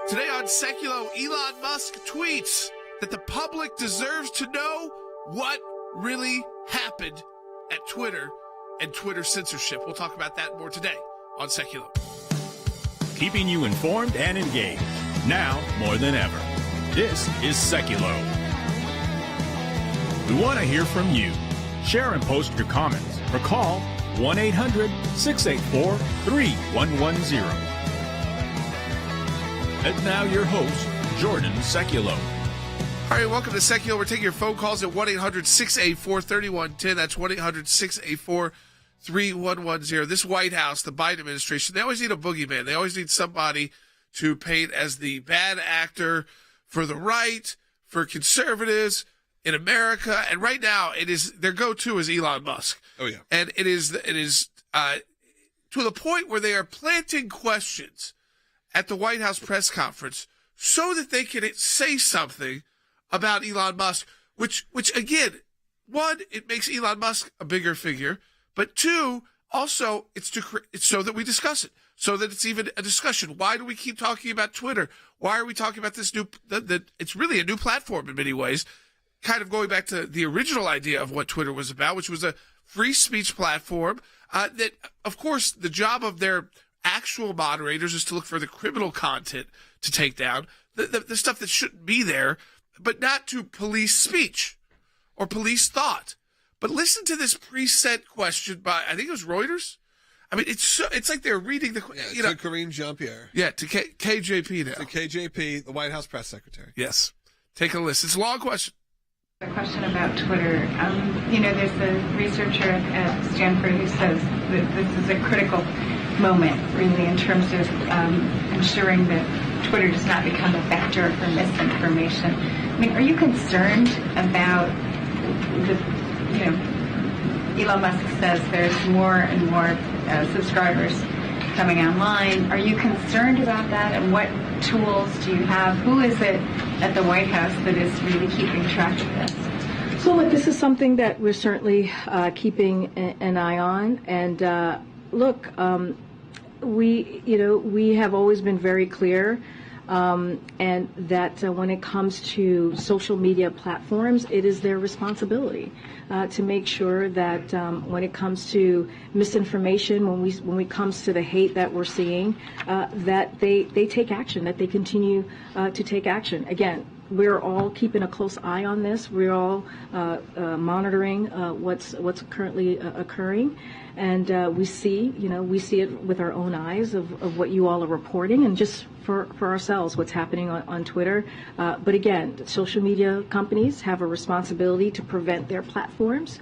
Today on Seculo, Elon Musk tweets that the public deserves to know what really happened at Twitter and Twitter censorship. We'll talk about that more today on Seculo. Keeping you informed and engaged, now more than ever. This is Seculo. We want to hear from you. Share and post your comments or call 1-800-684-3110. And now your host, Jordan Seculo. All right, welcome to Seculo. We're taking your phone calls at 1-800-684-3110. That's 1-800-684-3110. This White House, the Biden administration, they always need a boogeyman. They always need somebody to paint as the bad actor for the right, for conservatives in America. And right now, it is their go-to is Elon Musk. Oh, yeah. And it is to the point where they are planting questions at the White House press conference so that they can say something about Elon Musk, which again, one, it makes Elon Musk a bigger figure, but two, also it's so that we discuss it, so that it's even a discussion. Why do we keep talking about Twitter? Why are we talking about this new? It's really a new platform in many ways, kind of going back to the original idea of what Twitter was about, which was a free speech platform. That, of course, the job of their actual moderators is to look for the criminal content to take down, the stuff that shouldn't be there, but not to police speech or police thought. But listen to this preset question by, I think it was Reuters. I mean, it's like they're reading the, to Karine Jean-Pierre. Yeah, to KJP now. To KJP, the White House press secretary. Yes. Take a listen. It's a long question. A question about Twitter. There's a researcher at Stanford who says that this is a critical moment, really, in terms of ensuring that Twitter does not become a vector for misinformation. I mean, are you concerned about Elon Musk says there's more and more subscribers coming online. Are you concerned about that? And what tools do you have? Who is it at the White House that is really keeping track of this? So look, this is something that we're certainly keeping an eye on. And we have always been very clear, and that when it comes to social media platforms, it is their responsibility to make sure that when it comes to misinformation, when it comes to the hate that we're seeing, that they take action, that they continue to take action. Again, we're all keeping a close eye on this. We're all monitoring what's currently occurring, and we see it with our own eyes of what you all are reporting, and just for ourselves, what's happening on Twitter. But again, social media companies have a responsibility to prevent their platforms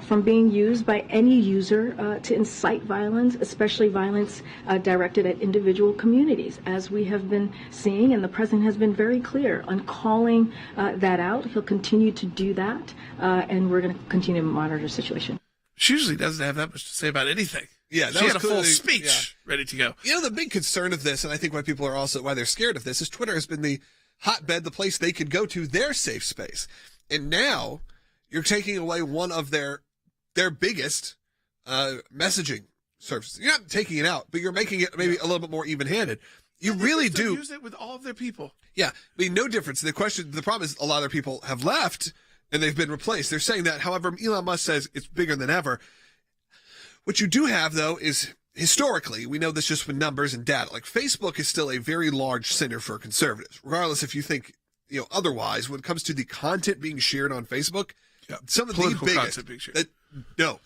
from being used by any user to incite violence, especially violence directed at individual communities, as we have been seeing, and the president has been very clear on calling that out. He'll continue to do that, and we're going to continue to monitor the situation. She usually doesn't have that much to say about anything. Yeah, she had a full speech ready to go. The big concern of this, and I think why people are also, why they're scared of this, is Twitter has been the hotbed, the place they could go to, their safe space. And now you're taking away one of their biggest messaging services. You're not taking it out, but you're making it maybe a little bit more even-handed. You really do use it with all of their people. Yeah, I mean, no difference. The problem is a lot of their people have left and they've been replaced. They're saying that. However, Elon Musk says it's bigger than ever. What you do have, though, is historically, we know this just with numbers and data. Like, Facebook is still a very large center for conservatives, regardless if you think otherwise. When it comes to the content being shared on Facebook, some of the biggest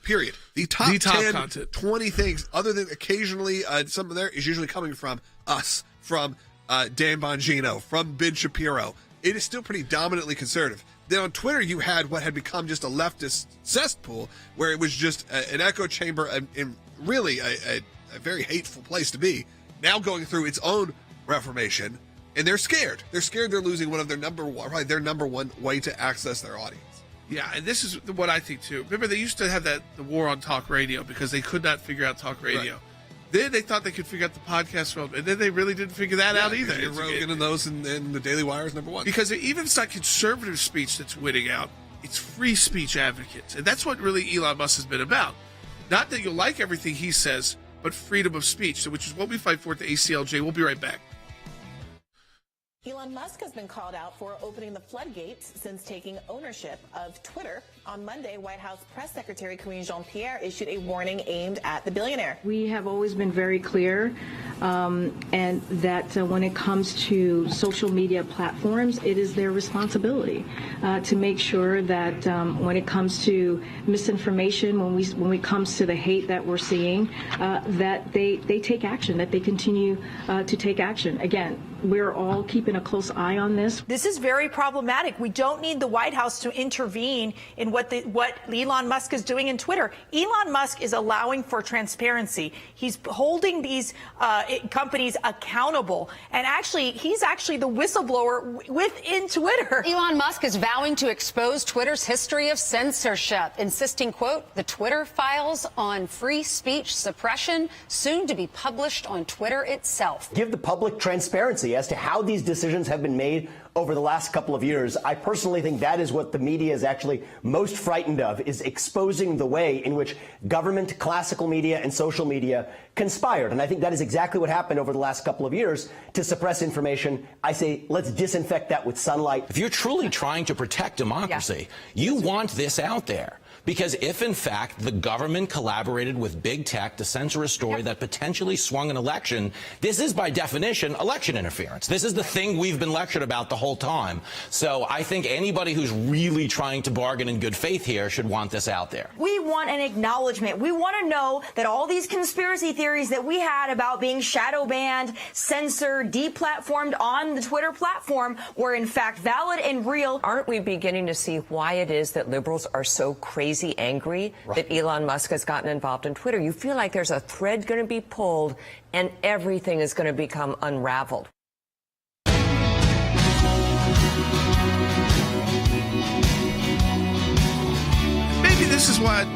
period. The top 10, content. 20 things, other than occasionally some of there, is usually coming from us, from Dan Bongino, from Ben Shapiro. It is still pretty dominantly conservative. Then on Twitter, you had what had become just a leftist cesspool, where it was just an echo chamber and really a very hateful place to be, now going through its own reformation, and they're scared. They're scared they're losing one of their number one way to access their audience. Yeah, and this is what I think, too. Remember, they used to have the war on talk radio because they could not figure out talk radio. Right. Then they thought they could figure out the podcast world, and then they really didn't figure that out either. You're Rogan and those, and the Daily Wire is number one. Because even it's not conservative speech that's winning out, it's free speech advocates. And that's what really Elon Musk has been about. Not that you'll like everything he says, but freedom of speech, which is what we fight for at the ACLJ. We'll be right back. Elon Musk has been called out for opening the floodgates since taking ownership of Twitter. On Monday, White House Press Secretary Karine Jean-Pierre issued a warning aimed at the billionaire. We have always been very clear, and that when it comes to social media platforms, it is their responsibility to make sure that when it comes to misinformation, when it comes to the hate that we're seeing, that they take action, that they continue to take action. Again, we're all keeping a close eye on this. This is very problematic. We don't need the White House to intervene in what Elon Musk is doing in Twitter. Elon Musk is allowing for transparency. He's holding these companies accountable. And he's actually the whistleblower within Twitter. Elon Musk is vowing to expose Twitter's history of censorship, insisting, quote, the Twitter files on free speech suppression soon to be published on Twitter itself. Give the public transparency as to how these decisions have been made over the last couple of years. I personally think that is what the media is actually most frightened of, is exposing the way in which government, classical media, and social media conspired. And I think that is exactly what happened over the last couple of years to suppress information. I say, let's disinfect that with sunlight. If you're truly trying to protect democracy, you want this out there. Because if, in fact, the government collaborated with big tech to censor a story that potentially swung an election, this is, by definition, election interference. This is the thing we've been lectured about the whole time. So I think anybody who's really trying to bargain in good faith here should want this out there. We want an acknowledgement. We want to know that all these conspiracy theories that we had about being shadow banned, censored, deplatformed on the Twitter platform were, in fact, valid and real. Aren't we beginning to see why it is that liberals are so crazy angry that Elon Musk has gotten involved in Twitter? You feel like there's a thread going to be pulled and everything is going to become unraveled. Maybe this is what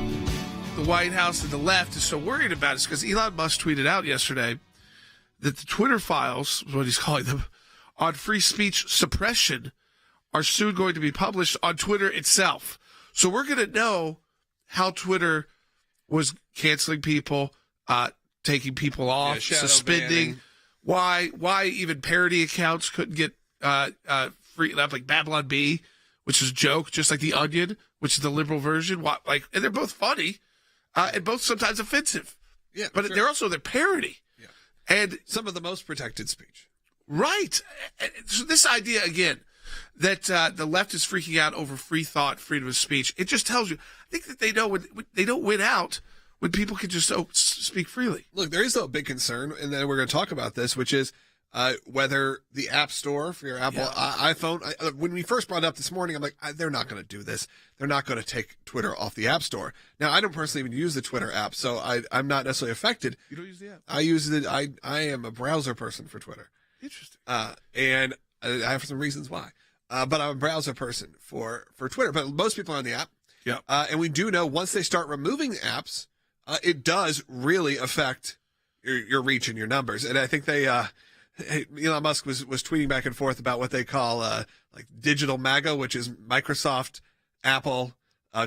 the White House and the left is so worried about, is because Elon Musk tweeted out yesterday that the Twitter files, what he's calling them, on free speech suppression are soon going to be published on Twitter itself. So we're going to know how Twitter was canceling people, taking people off, suspending, why even parody accounts couldn't get free, like Babylon Bee, which is a joke, just like The Onion, which is the liberal version. And they're both funny, and both sometimes offensive. Yeah, but they're parody. Yeah. And some of the most protected speech. Right. So this idea, again, that the left is freaking out over free thought, freedom of speech, it just tells you, I think that they know when they don't win out when people can just speak freely. Look, there is a big concern, and then we're going to talk about this, which is whether the App Store for your Apple iPhone, when we first brought it up this morning, I'm like, they're not going to do this. They're not going to take Twitter off the App Store. Now, I don't personally even use the Twitter app, so I'm not necessarily affected. You don't use the app? I use it. I am a browser person for Twitter. Interesting. And I have some reasons why. But I'm a browser person for Twitter. But most people are on the app. Yeah. And we do know once they start removing apps, it does really affect your reach and your numbers. And I think Elon Musk was tweeting back and forth about what they call like digital MAGA, which is Microsoft, Apple,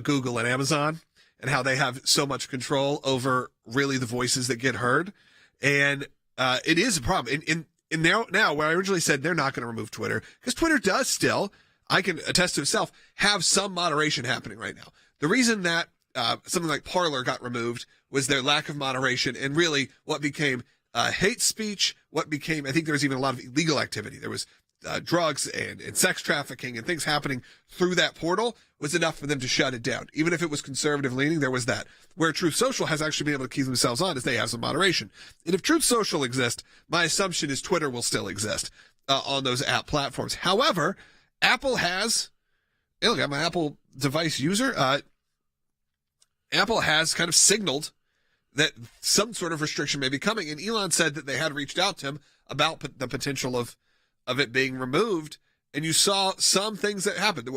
Google, and Amazon, and how they have so much control over really the voices that get heard. And it is a problem. And now, where I originally said they're not going to remove Twitter, because Twitter does still, I can attest to itself, have some moderation happening right now. The reason that something like Parler got removed was their lack of moderation, and really what became hate speech, I think there was even a lot of illegal activity. There was drugs and sex trafficking and things happening through that portal was enough for them to shut it down. Even if it was conservative leaning, there was that. Where Truth Social has actually been able to keep themselves on is they have some moderation. And if Truth Social exists, my assumption is Twitter will still exist on those app platforms. However, Apple has, look, I'm an Apple device user. Apple has kind of signaled that some sort of restriction may be coming. And Elon said that they had reached out to him about the potential of it being removed. And you saw some things that happened.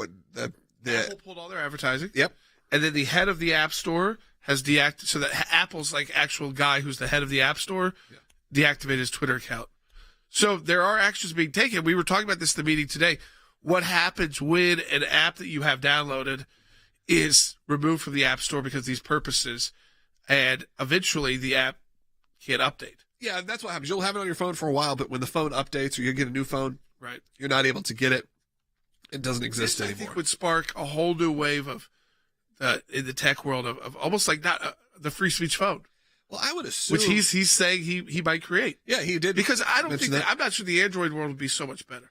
Apple pulled all their advertising. Yep. And then the head of the App Store has deactivated, so that Apple's like actual guy who's the head of the App Store deactivated his Twitter account. So there are actions being taken. We were talking about this in the meeting today. What happens when an app that you have downloaded is removed from the App Store because of these purposes, and eventually the app can't update? Yeah, that's what happens. You'll have it on your phone for a while, but when the phone updates or you get a new phone, Right. You're not able to get it. It doesn't exist This, anymore. I think would spark a whole new wave of in the tech world of almost like not the free speech phone. Well, I would assume, which he's saying he might create. Yeah, he did. Because I don't mention think that. I'm not sure the Android world would be so much better.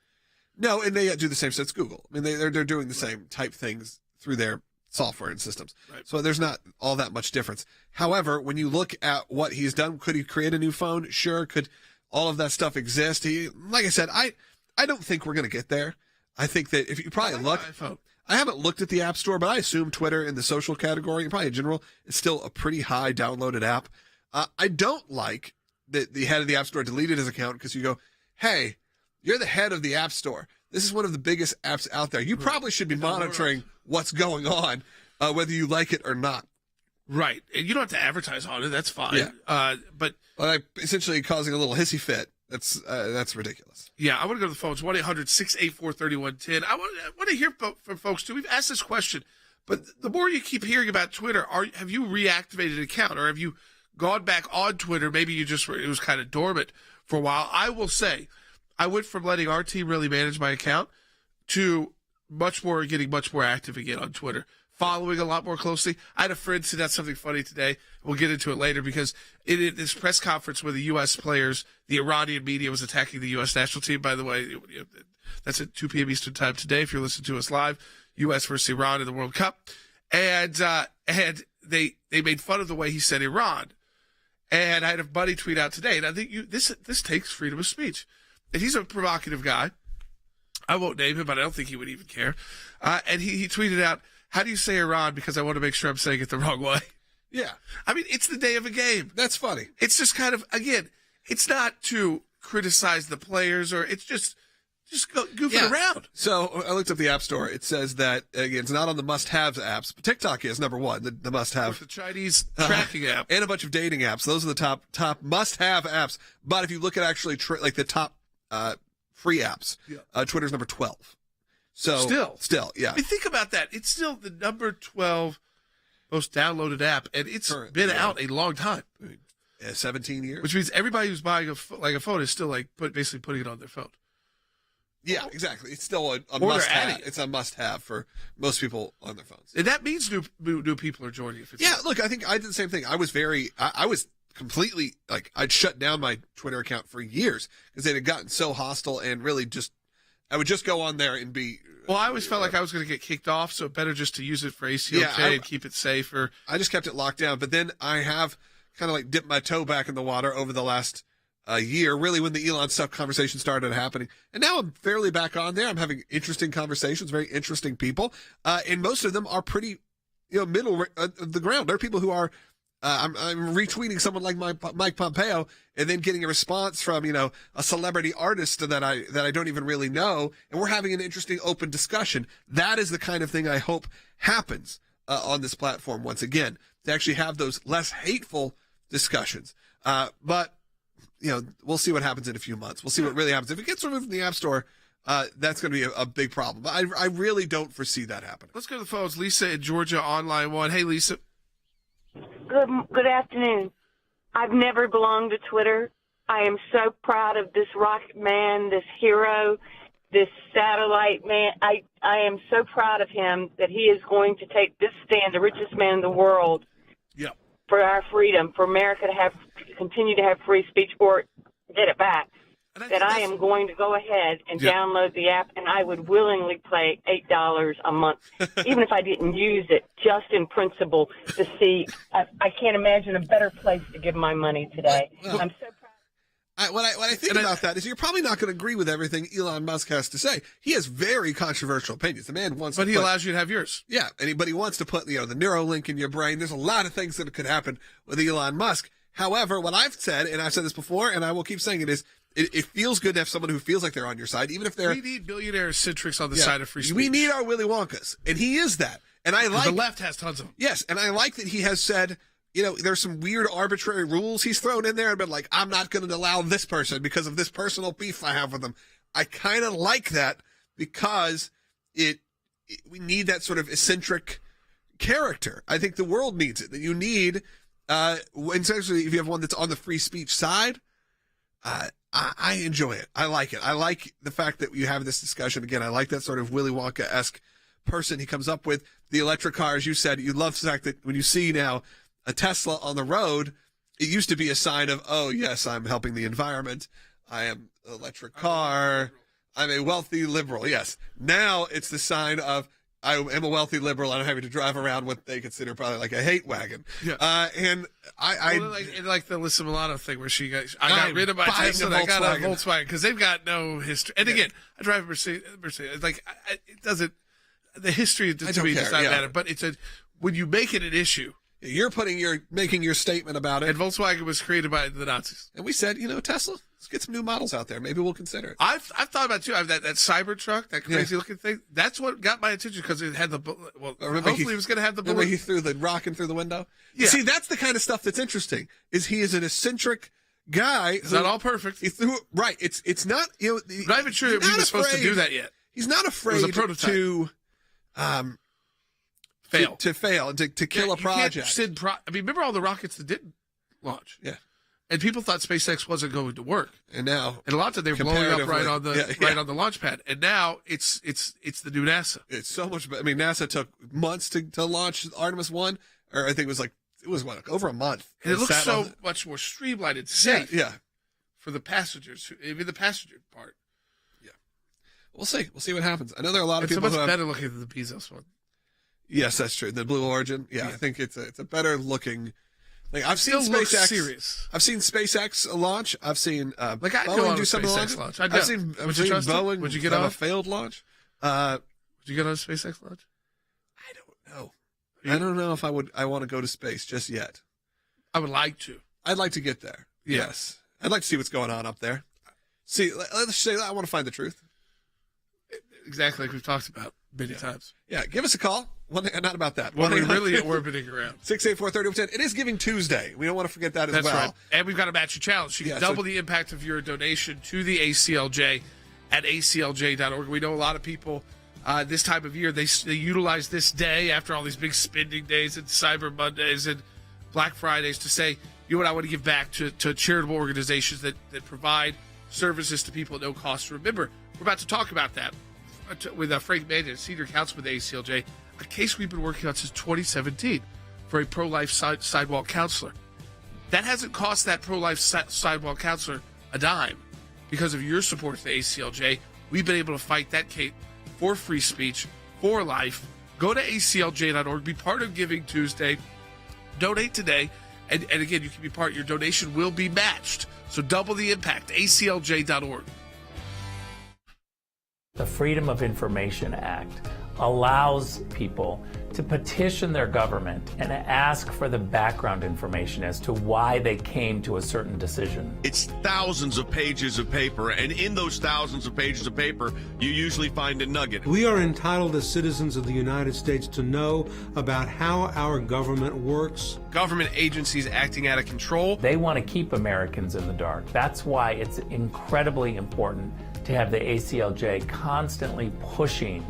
No, and they do the same stuff as Google. I mean, they're doing the same type things through their software and systems. Right. So there's not all that much difference. However, when you look at what he's done, could he create a new phone? Sure. Could all of that stuff exist? Like I said, I don't think we're going to get there. I think that if you probably look, I haven't looked at the App Store, but I assume Twitter in the social category, and probably in general, is still a pretty high downloaded app. I don't like that the head of the App Store deleted his account because you go, hey, you're the head of the App Store. This is one of the biggest apps out there. You probably should be monitoring what's going on, whether you like it or not. Right. And you don't have to advertise on it. That's fine. Yeah. But essentially causing a little hissy fit. That's ridiculous. Yeah, I want to go to the phones. 1-800-684-3110. I want to hear from folks, too. We've asked this question, but the more you keep hearing about Twitter, have you reactivated an account, or have you gone back on Twitter? Maybe it was kind of dormant for a while. I will say, I went from letting our team really manage my account to getting much more active again on Twitter, following a lot more closely. I had a friend send out something funny today. We'll get into it later because in this press conference where the U.S. players, the Iranian media was attacking the U.S. national team, by the way, that's at 2 p.m. Eastern time today if you're listening to us live, U.S. versus Iran in the World Cup. And they made fun of the way he said Iran. And I had a buddy tweet out today, and I think this takes freedom of speech. And he's a provocative guy. I won't name him, but I don't think he would even care. And he tweeted out, how do you say Iran? Because I want to make sure I'm saying it the wrong way. Yeah. I mean, it's the day of a game. That's funny. It's just kind of, again, it's not to criticize the players, or it's just goofing around. So I looked up the App Store. It says that, again, it's not on the must-have apps, but TikTok is number one, the must-have. The Chinese tracking app. And a bunch of dating apps. Those are the top must-have apps. But if you look at actually the top free apps, Twitter's number 12. So still, yeah. I mean, think about that. It's still the number 12 most downloaded app, and it's been out a long time. 17 years. Which means everybody who's buying a phone is still basically putting it on their phone. Yeah, exactly. It's still a must-have. It's a must-have for most people on their phones. And that means new people are joining. Look, I think I did the same thing. I was completely, I'd shut down my Twitter account for years because it had gotten so hostile and really I would just go on there and be... Well, I always felt like I was going to get kicked off, so better just to use it for ACLJ and keep it safe. I just kept it locked down, but then I have kind of dipped my toe back in the water over the last year, really when the Elon stuff conversation started happening. And now I'm fairly back on there. I'm having interesting conversations, very interesting people, and most of them are pretty, middle of the ground. There are people who are... I'm retweeting someone like Mike Pompeo and then getting a response from, a celebrity artist that I don't even really know. And we're having an interesting open discussion. That is the kind of thing I hope happens on this platform once again, to actually have those less hateful discussions. But, we'll see what happens in a few months. We'll see what really happens. If it gets removed from the App Store, that's going to be a big problem. But I really don't foresee that happening. Let's go to the phones. Lisa in Georgia on line 1. Hey, Lisa. Good afternoon. I've never belonged to Twitter. I am so proud of this rocket man, this hero, this satellite man. I am so proud of him that he is going to take this stand, the richest man in the world, for our freedom, for America to continue to have free speech, or get it back. That I am going to go ahead and download the app, and I would willingly pay $8 a month, even if I didn't use it, just in principle, to see. I can't imagine a better place to give my money today. I'm so proud. What I think about that is you're probably not going to agree with everything Elon Musk has to say. He has very controversial opinions. The man wants, but he allows you to have yours. Yeah, but he wants to put the Neuralink in your brain. There's a lot of things that could happen with Elon Musk. However, what I've said, and I've said this before, and I will keep saying it, is it feels good to have someone who feels like they're on your side, even if they're... We need billionaire centrics on the side of free speech. We need our Willy Wonkas, and he is that. And I like... The left has tons of them. Yes, and I like that he has said, there's some weird arbitrary rules he's thrown in there and been like, I'm not going to allow this person because of this personal beef I have with them. I kind of like that because we need that sort of eccentric character. I think the world needs it. That you need, especially if you have one that's on the free speech side, I enjoy it. I like it. I like the fact that you have this discussion again. I like that sort of Willy Wonka-esque person he comes up with. The electric car, as you said, you love the fact that when you see now a Tesla on the road, it used to be a sign of, oh, yes, I'm helping the environment. I am an electric car. I'm a wealthy liberal. Yes. Now it's the sign of, I am a wealthy liberal, and I'm having to drive around what they consider probably like a hate wagon. Yeah. And I like the Alyssa Milano thing where I got rid of my Tesla and I got a Volkswagen because they've got no history. And again, I drive a Mercedes. Like, it doesn't, the history to me does not matter. But when you make it an issue, you're making your statement about it. And Volkswagen was created by the Nazis. And we said, Tesla, let's get some new models out there. Maybe we'll consider it. I've thought about it too. I have that Cybertruck, that crazy looking thing. That's what got my attention because it had hopefully it was going to have the bullet. Remember he threw the rocket through the window? Yeah. See, that's the kind of stuff that's interesting. He is an eccentric guy. It's not all perfect. He threw it, right. It's not, not even sure that we were supposed to do that yet. He's not afraid to fail. To fail and to kill a project. Remember all the rockets that didn't launch? Yeah. And people thought SpaceX wasn't going to work. And now, and a lot of them they were blowing up right on the launch pad. And now it's the new NASA. It's so much better. I mean, NASA took months to launch Artemis 1, or I think it was over a month. And it looks so much more streamlined and safe. Yeah. For the passengers, even the passenger part. Yeah. We'll see. We'll see what happens. I know there are a lot of people who much better looking than the Bezos one. Yes, that's true. The Blue Origin. Yeah, I think it's a better looking. Like I've seen SpaceX. Serious. I've seen SpaceX launch. I've seen Boeing do some launch. I've seen Boeing. Would you get on a failed launch? Would you get on a SpaceX launch? I don't know. I don't know if I would. I want to go to space just yet. I would like to. I'd like to get there. Yeah. Yes, I'd like to see what's going on up there. See, let's say I want to find the truth. Exactly like we've talked about many times. Yeah, give us a call. Not about that. When we're really orbiting around. 684-3010. It is Giving Tuesday. We don't want to forget that as well. That's right. And we've got a match challenge. You can double the impact of your donation to the ACLJ at aclj.org. We know a lot of people this time of year, they utilize this day after all these big spending days and Cyber Mondays and Black Fridays to say, you know what, I want to give back to charitable organizations that provide services to people at no cost. Remember, we're about to talk about that with Frank Mannion, senior counsel with the ACLJ, a case we've been working on since 2017 for a pro-life sidewalk counselor. That hasn't cost that pro-life sidewalk counselor a dime. Because of your support to the ACLJ, we've been able to fight that case for free speech, for life. Go to aclj.org, be part of Giving Tuesday, donate today, and again, you can be part. Your donation will be matched. So double the impact, aclj.org. The Freedom of Information Act allows people to petition their government and ask for the background information as to why they came to a certain decision. It's thousands of pages of paper, and in those thousands of pages of paper, you usually find a nugget. We are entitled as citizens of the United States to know about how our government works. Government agencies acting out of control. They want to keep Americans in the dark. That's why it's incredibly important to have the ACLJ constantly pushing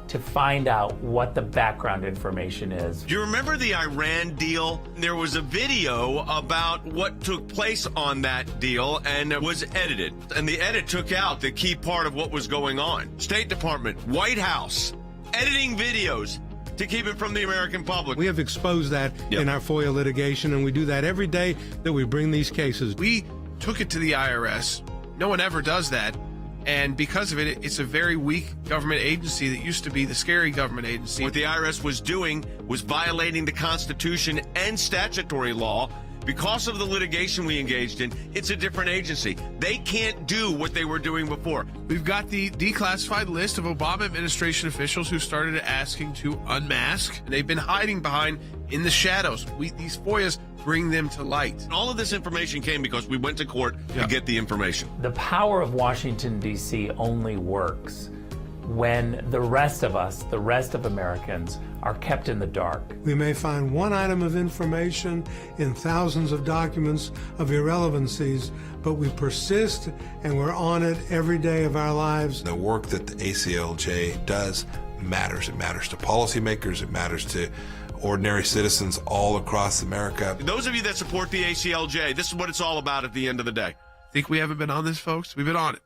to find out what the background information is. Do you remember the Iran deal? There was a video about what took place on that deal, and it was edited. And the edit took out the key part of what was going on. State Department, White House, editing videos to keep it from the American public. We have exposed that in our FOIA litigation, and we do that every day that we bring these cases. We took it to the IRS. No one ever does that. And because of it, it's a very weak government agency that used to be the scary government agency. What the IRS was doing was violating the Constitution and statutory law. Because of the litigation we engaged in, it's a different agency. They can't do what they were doing before. We've got the declassified list of Obama administration officials who started asking to unmask. They've been hiding behind in the shadows. These FOIAs bring them to light. And all of this information came because we went to court to get the information. The power of Washington, D.C. only works when the rest of us, the rest of Americans, are kept in the dark. We may find one item of information in thousands of documents of irrelevancies, but we persist and we're on it every day of our lives. The work that the ACLJ does matters. It matters to policymakers. It matters to ordinary citizens all across America. Those of you that support the ACLJ, this is what it's all about at the end of the day. Think we haven't been on this, folks? We've been on it.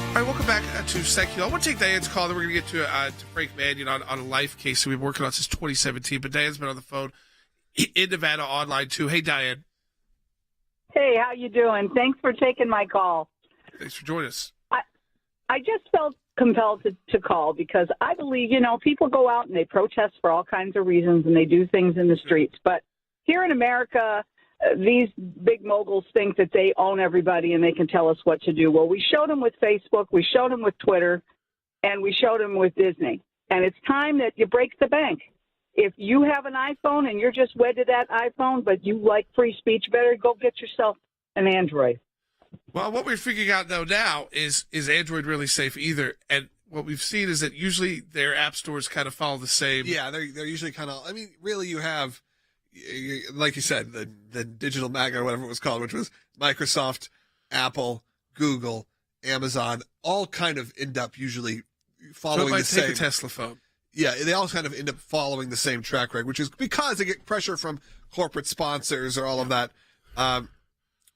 All right, welcome back to Secular. I want to take Diane's call, then we're going to get to Frank Mannion on a life case that we've been working on since 2017. But Diane's been on the phone in Nevada online, too. Hey, Diane. Hey, how you doing? Thanks for taking my call. Thanks for joining us. I just felt compelled to call because I believe, people go out and they protest for all kinds of reasons and they do things in the streets. But here in America, these big moguls think that they own everybody and they can tell us what to do. Well, we showed them with Facebook, we showed them with Twitter, and we showed them with Disney. And it's time that you break the bank. If you have an iPhone and you're just wed to that iPhone, but you like free speech better, go get yourself an Android. Well, what we're figuring out, though, now is Android really safe either? And what we've seen is that usually their app stores kind of follow the same. Yeah, they're usually kind of, really you have, like you said, the digital magnet or whatever it was called, which was Microsoft, Apple, Google, Amazon, all kind of end up usually following the same. Take a Tesla phone. Yeah, they all kind of end up following the same track record, which is because they get pressure from corporate sponsors or all of that.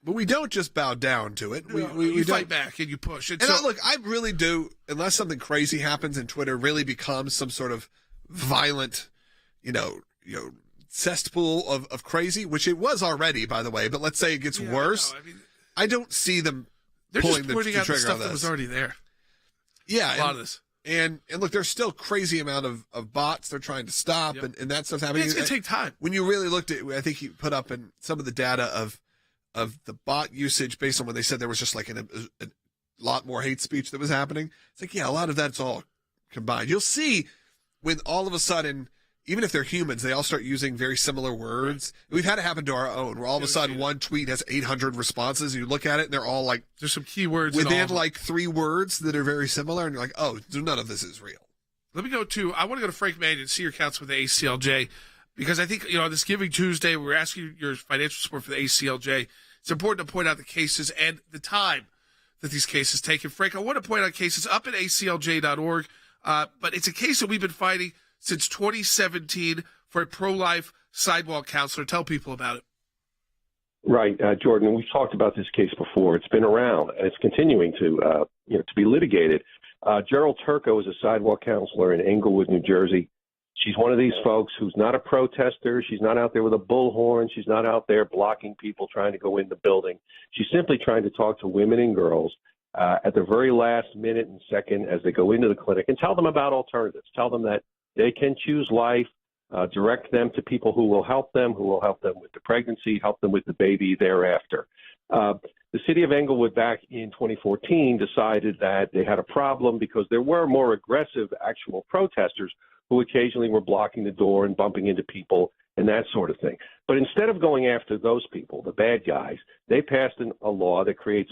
But we don't just bow down to it. We fight back and you push. And look, I really do, unless something crazy happens and Twitter really becomes some sort of violent, cesspool of crazy, which it was already, by the way, but let's say it gets worse. I don't see them pulling the trigger on this. They're just pointing out the stuff that was already there. Yeah. A lot of this. And look, there's still crazy amount of bots they're trying to stop, and that stuff's happening. It's going to take time. When you really looked at, I think he put up in some of the data of the bot usage based on when they said there was just like a lot more hate speech that was happening. It's like, a lot of that's all combined. You'll see when all of a sudden, even if they're humans, they all start using very similar words. Right. We've had it happen to our own, where all of a sudden one tweet has 800 responses. You look at it and they're all like, there's some keywords within like 3 words that are very similar. And you're like, oh, none of this is real. I want to go to Frank Mannion, senior counsel with the ACLJ. Because I think, this Giving Tuesday, we're asking your financial support for the ACLJ. It's important to point out the cases and the time that these cases take. And Frank, I want to point out cases up at aclj.org, but it's a case that we've been fighting since 2017 for a pro-life sidewalk counselor. Tell people about it. Right, Jordan, we've talked about this case before. It's been around, and it's continuing to be litigated. Gerald Turco is a sidewalk counselor in Englewood, New Jersey. She's one of these folks who's not a protester. She's not out there with a bullhorn. She's not out there blocking people trying to go in the building. She's simply trying to talk to women and girls at the very last minute and second as they go into the clinic and tell them about alternatives. Tell them that they can choose life, direct them to people who will help them with the pregnancy, help them with the baby thereafter. The city of Englewood back in 2014 decided that they had a problem because there were more aggressive actual protesters who occasionally were blocking the door and bumping into people and that sort of thing. But instead of going after those people, the bad guys, they passed a law that creates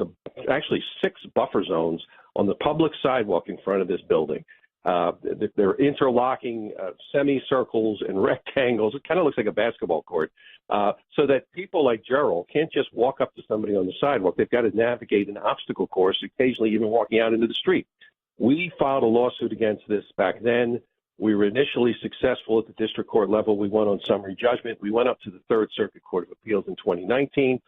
actually 6 buffer zones on the public sidewalk in front of this building. They're interlocking semicircles and rectangles. It kind of looks like a basketball court, so that people like Gerald can't just walk up to somebody on the sidewalk. They've got to navigate an obstacle course, occasionally even walking out into the street. We filed a lawsuit against this back then. We were initially successful at the district court level. We won on summary judgment. We went up to the Third Circuit Court of Appeals in 2019.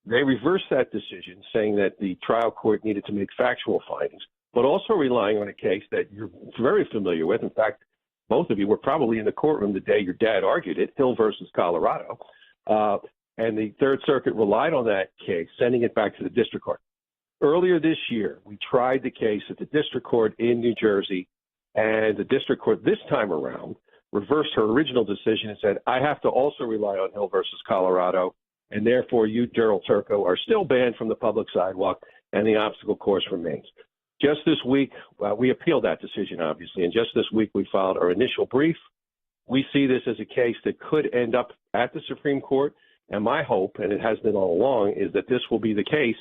They reversed that decision, saying that the trial court needed to make factual findings, but also relying on a case that you're very familiar with. In fact, both of you were probably in the courtroom the day your dad argued it, Hill versus Colorado. And the Third Circuit relied on that case, sending it back to the district court. Earlier this year, we tried the case at the district court in New Jersey, and the district court this time around reversed her original decision and said, I have to also rely on Hill versus Colorado, and therefore you, Gerald Turco, are still banned from the public sidewalk, and the obstacle course remains. Just this week, we appealed that decision, obviously, and just this week we filed our initial brief. We see this as a case that could end up at the Supreme Court, and my hope, and it has been all along, is that this will be the case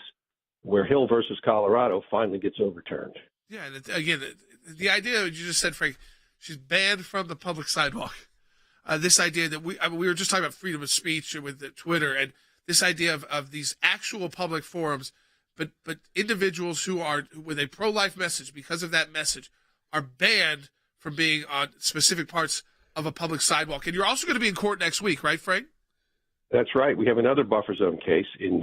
where Hill versus Colorado finally gets overturned. Yeah, and again, the idea you just said, Frank, she's banned from the public sidewalk. This idea that we were just talking about freedom of speech with Twitter, and this idea of these actual public forums, but individuals who are with a pro-life message, because of that message, are banned from being on specific parts of a public sidewalk. And you're also going to be in court next week, right, Frank? That's right. We have another buffer zone case in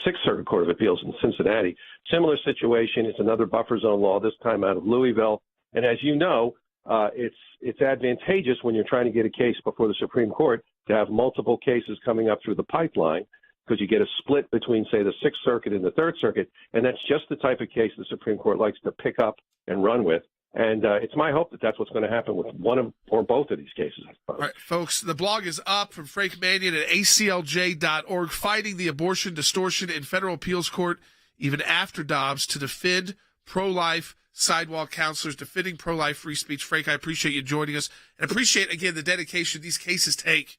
Sixth Circuit Court of Appeals in Cincinnati. Similar situation. It's another buffer zone law, this time out of Louisville. And as you know, it's advantageous when you're trying to get a case before the Supreme Court to have multiple cases coming up through the pipeline, because you get a split between, say, the Sixth Circuit and the Third Circuit, and that's just the type of case the Supreme Court likes to pick up and run with. And it's my hope that that's what's going to happen with one or both of these cases. All right, folks, the blog is up from Frank Mannion at ACLJ.org, fighting the abortion distortion in federal appeals court, even after Dobbs, to defend pro-life sidewalk counselors, defending pro-life free speech. Frank, I appreciate you joining us, and appreciate, again, the dedication these cases take.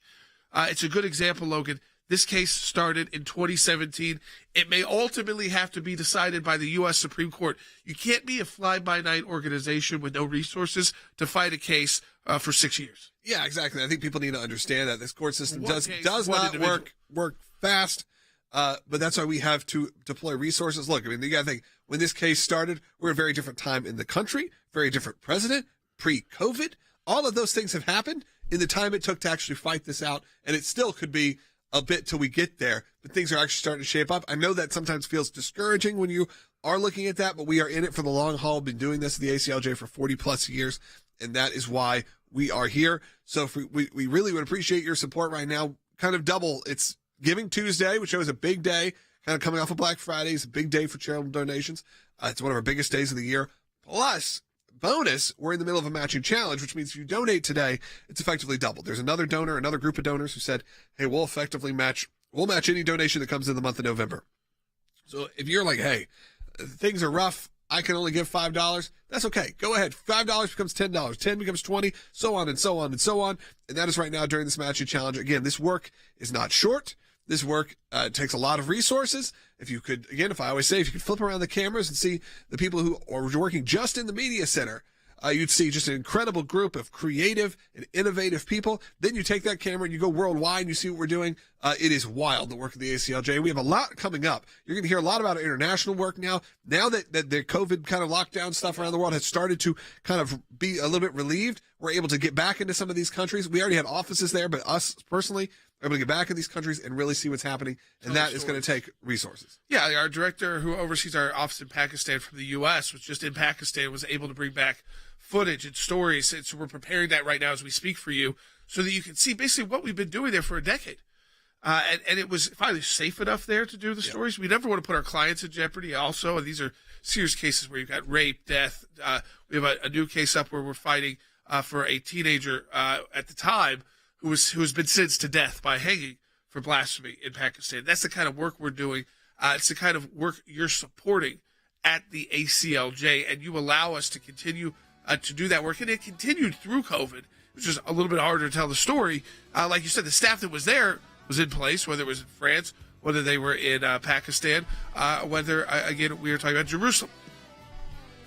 It's a good example, Logan. This case started in 2017. It may ultimately have to be decided by the U.S. Supreme Court. You can't be a fly-by-night organization with no resources to fight a case for 6 years. Yeah, exactly. I think people need to understand that this court system does not work fast, but that's why we have to deploy resources. Look, I mean, you got to think, when this case started, we're at a very different time in the country, very different president, pre-COVID. All of those things have happened in the time it took to actually fight this out, and it still could be a bit till we get there, but things are actually starting to shape up. I know that sometimes feels discouraging when you are looking at that, but we are in it for the long haul. Been doing this at the ACLJ for 40 plus years, and that is why we are here. So if we really would appreciate your support right now. Kind of double. It's Giving Tuesday, which is a big day, kind of coming off of Black Friday. It's a big day for charitable donations. It's one of our biggest days of the year. Plus, bonus, we're in the middle of a matching challenge, which means if you donate today, it's effectively doubled. There's another group of donors who said, hey, we'll match any donation that comes in the month of November. So if you're like, hey, things are rough, I can only give $5, that's okay. Go ahead. $5 becomes $10, 10 becomes 20, so on and so on and so on. And that is right now during this matching challenge. Again, this work is not short. This work takes a lot of resources. If you could, again, if I always say, if you could flip around the cameras and see the people who are working just in the media center, you'd see just an incredible group of creative and innovative people. Then you take that camera and you go worldwide and you see what we're doing. It is wild, the work of the ACLJ. We have a lot coming up. You're going to hear a lot about our international work now. Now that the COVID kind of lockdown stuff around the world has started to kind of be a little bit relieved, we're able to get back into some of these countries. We already have offices there, but us personally are able to get back in these countries and really see what's happening. And that is going to take resources. Yeah, our director who oversees our office in Pakistan from the U.S. was just in Pakistan, was able to bring back footage and stories. And so we're preparing that right now as we speak for you so that you can see basically what we've been doing there for a decade. And it was finally safe enough there to do the stories. We never want to put our clients in jeopardy also. And these are serious cases where you've got rape, death. We have a new case up where we're fighting for a teenager at the time who has been sentenced to death by hanging for blasphemy in Pakistan. That's the kind of work we're doing. It's the kind of work you're supporting at the ACLJ, and you allow us to continue to do that work. And it continued through COVID, which is a little bit harder to tell the story. Like you said, the staff that was there was in place, whether it was in France, whether they were in Pakistan, whether, again, we were talking about Jerusalem.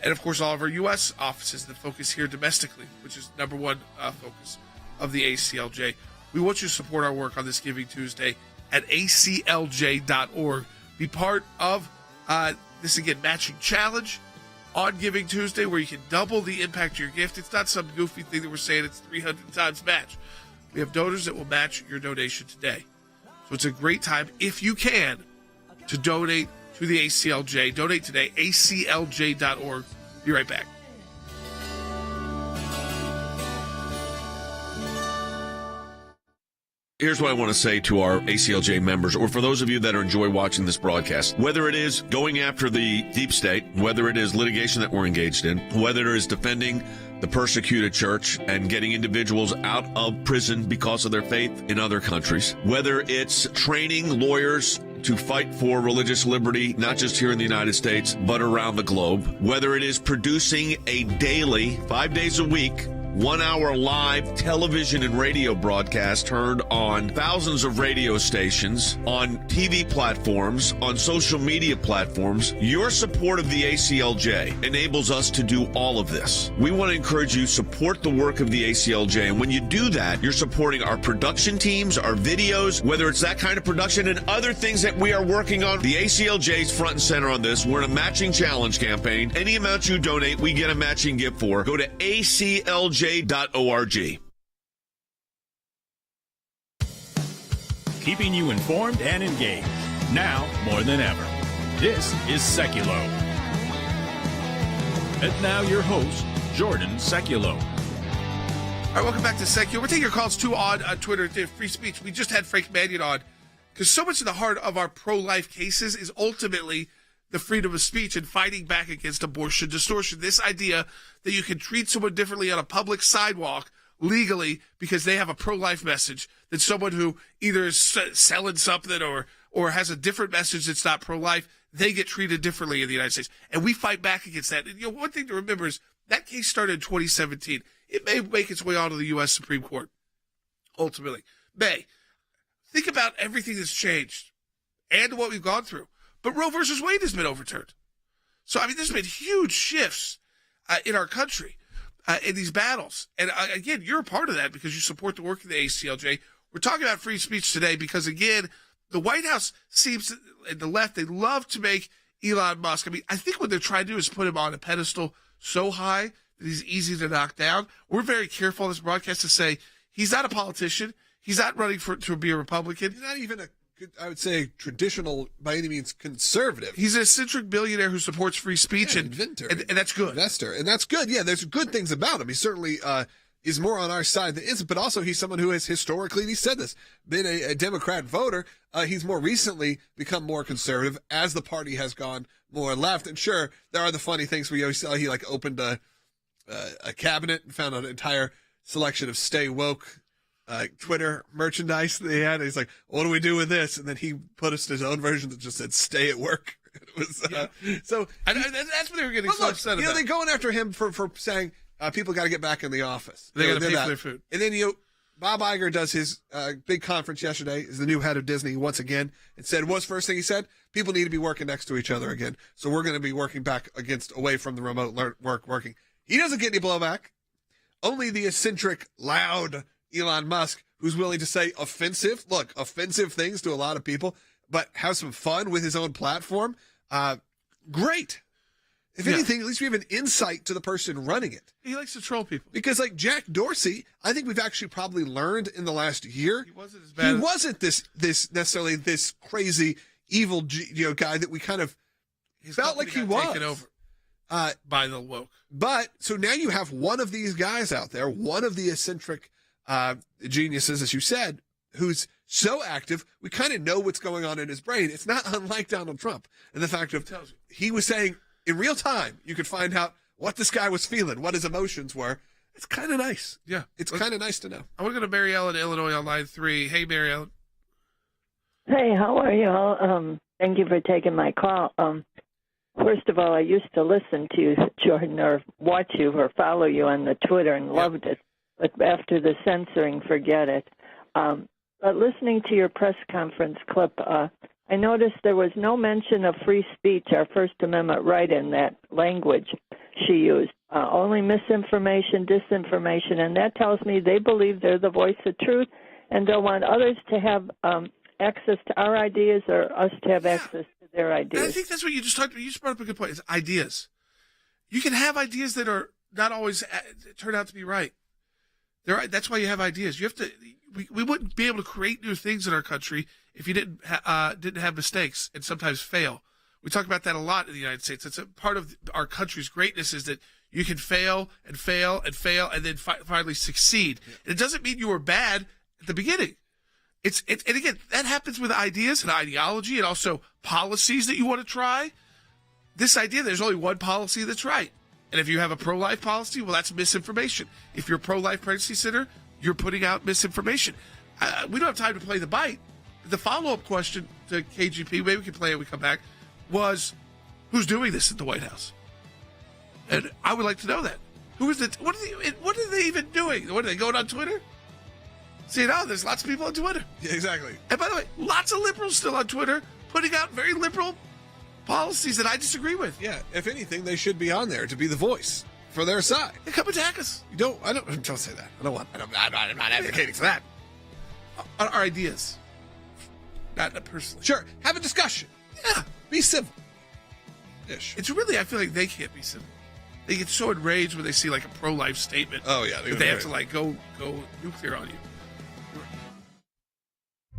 And, of course, all of our U.S. offices that focus here domestically, which is number one focus of the ACLJ. We want you to support our work on this Giving Tuesday at ACLJ.org. Be part of this, again, matching challenge on Giving Tuesday, where you can double the impact of your gift. It's not some goofy thing that we're saying it's 300 times match. We have donors that will match your donation today. So it's a great time, if you can, to donate to the ACLJ. Donate today, ACLJ.org. Be right back. Here's what I want to say to our ACLJ members, or for those of you that enjoy watching this broadcast. Whether it is going after the deep state, whether it is litigation that we're engaged in, whether it is defending the persecuted church and getting individuals out of prison because of their faith in other countries, whether it's training lawyers to fight for religious liberty, not just here in the United States, but around the globe, whether it is producing a daily, 5 days a week, 1-hour live television and radio broadcast heard on thousands of radio stations, on TV platforms, on social media platforms. Your support of the ACLJ enables us to do all of this. We want to encourage you, support the work of the ACLJ. And when you do that, you're supporting our production teams, our videos, whether it's that kind of production and other things that we are working on. The ACLJ is front and center on this. We're in a matching challenge campaign. Any amount you donate, we get a matching gift for. Go to aclj.org. Keeping you informed and engaged. Now more than ever. This is Seculo. And now your host, Jordan Seculo. All right, welcome back to Secular. We're taking your calls too on Twitter to free speech. We just had Frank Mannion on because so much of the heart of our pro-life cases is ultimately the freedom of speech and fighting back against abortion distortion. This idea that you can treat someone differently on a public sidewalk legally because they have a pro-life message than someone who either is selling something or has a different message that's not pro-life, they get treated differently in the United States. And we fight back against that. And, one thing to remember is that case started in 2017. It may make its way onto the U.S. Supreme Court, ultimately. May. Think about everything that's changed and what we've gone through. But Roe versus Wade has been overturned. So, there's been huge shifts in our country in these battles. And, again, you're a part of that because you support the work of the ACLJ. We're talking about free speech today because, again, the White House seems, and the left, they love to make Elon Musk. I think what they're trying to do is put him on a pedestal so high that he's easy to knock down. We're very careful on this broadcast to say he's not a politician. He's not running to be a Republican. He's not even I would say, traditional, by any means, conservative. He's an eccentric billionaire who supports free speech and that's good. Investor. And that's good. Yeah, there's good things about him. He certainly is more on our side than isn't, but also he's someone who has historically, and he said this, been a Democrat voter. He's more recently become more conservative as the party has gone more left. And sure, there are the funny things where you always saw he opened a cabinet and found an entire selection of Stay Woke Twitter merchandise that he had. And he's like, what do we do with this? And then he put us his own version that just said stay at work. It was so and that's what they were getting so upset about. They're going after him for saying people got to get back in the office. They got to pay for their food. And then Bob Iger does his big conference yesterday, is the new head of Disney once again, and said, what's the first thing he said? People need to be working next to each other again. So we're going to be working back away from the remote working. He doesn't get any blowback. Only the eccentric, loud Elon Musk, who's willing to say offensive things to a lot of people, but have some fun with his own platform. Great. If anything, at least we have an insight to the person running it. He likes to troll people. Because like Jack Dorsey, I think we've actually probably learned in the last year. He wasn't as bad. He wasn't this necessarily this crazy evil guy that we kind of felt like he was. Taken over by the woke. But so now you have one of these guys out there, one of the eccentric geniuses, as you said, who's so active, we kind of know what's going on in his brain. It's not unlike Donald Trump. And the fact of he was saying in real time, you could find out what this guy was feeling, what his emotions were. It's kind of nice. Yeah. It's kind of nice to know. I want to go to Mary Ellen, Illinois on line 3. Hey, Mary Ellen. Hey, how are you all? Thank you for taking my call. First of all, I used to listen to you, Jordan, or watch you or follow you on the Twitter and loved it. But after the censoring, forget it. But listening to your press conference clip, I noticed there was no mention of free speech, our First Amendment right, in that language she used. Only misinformation, disinformation, and that tells me they believe they're the voice of truth, and they'll want others to have access to our ideas or us to have access to their ideas. And I think that's what you just talked about. You just brought up a good point. It's ideas. You can have ideas that are not always turn out to be right. That's why you have ideas. You have to. We wouldn't be able to create new things in our country if you didn't have mistakes and sometimes fail. We talk about that a lot in the United States. It's a part of our country's greatness is that you can fail and fail and fail and then finally succeed. Yeah. And it doesn't mean you were bad at the beginning. And again, that happens with ideas and ideology and also policies that you want to try. This idea, there's only one policy that's right. And if you have a pro-life policy, well, that's misinformation. If you're a pro-life pregnancy center, you're putting out misinformation. We don't have time to play the bite. The follow-up question to KGP, maybe we can play it when we come back, was who's doing this at the White House? And I would like to know that. Who is it? What are they even doing? What are they going on Twitter? See, there's lots of people on Twitter. Yeah, exactly. And by the way, lots of liberals still on Twitter putting out very liberal policies that I disagree with. Yeah, if anything, they should be on there to be the voice for their side. They come attack us. Don't say that. I'm not advocating for that. Our ideas. Not personally. Sure, have a discussion. Yeah. Be civil. Ish. It's really, I feel like they can't be civil. They get so enraged when they see like a pro-life statement. Oh, yeah. That they have to like go nuclear on you.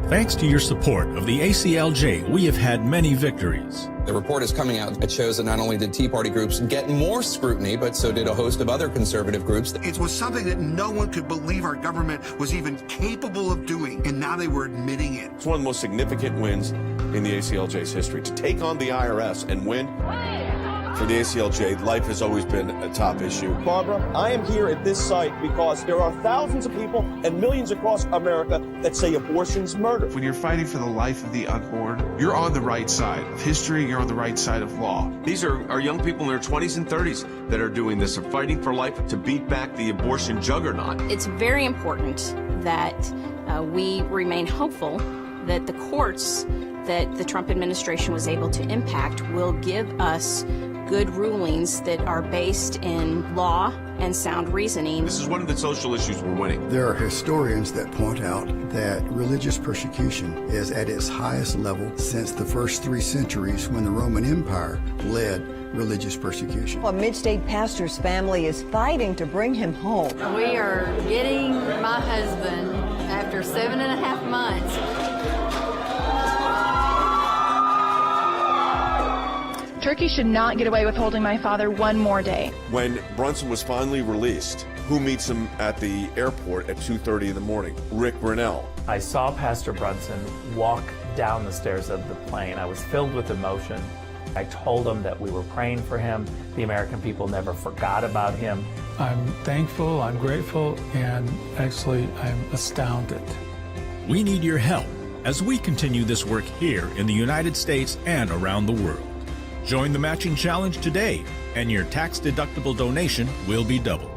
Thanks to your support of the ACLJ, we have had many victories. The report is coming out. It shows that not only did Tea Party groups get more scrutiny, but so did a host of other conservative groups. It was something that no one could believe our government was even capable of doing, and now they were admitting it. It's one of the most significant wins in the ACLJ's history. To take on the IRS and win, for the ACLJ, life has always been a top issue. Barbara, I am here at this site because there are thousands of people and millions across America that say abortion's murder. When you're fighting for the life of the unborn, you're on the right side of history, you're on the right side of law. These are young people in their 20s and 30s that are doing this, are fighting for life to beat back the abortion juggernaut. It's very important that we remain hopeful that the courts that the Trump administration was able to impact will give us good rulings that are based in law and sound reasoning. This is one of the social issues we're winning. There are historians that point out that religious persecution is at its highest level since the first 3 centuries when the Roman Empire led religious persecution. A mid-state pastor's family is fighting to bring him home. We are getting my husband after 7.5 months. Turkey should not get away with holding my father one more day. When Brunson was finally released, who meets him at the airport at 2:30 in the morning? Rick Brunell. I saw Pastor Brunson walk down the stairs of the plane. I was filled with emotion. I told him that we were praying for him. The American people never forgot about him. I'm thankful, I'm grateful, and actually I'm astounded. We need your help as we continue this work here in the United States and around the world. Join the matching challenge today, and your tax-deductible donation will be doubled. All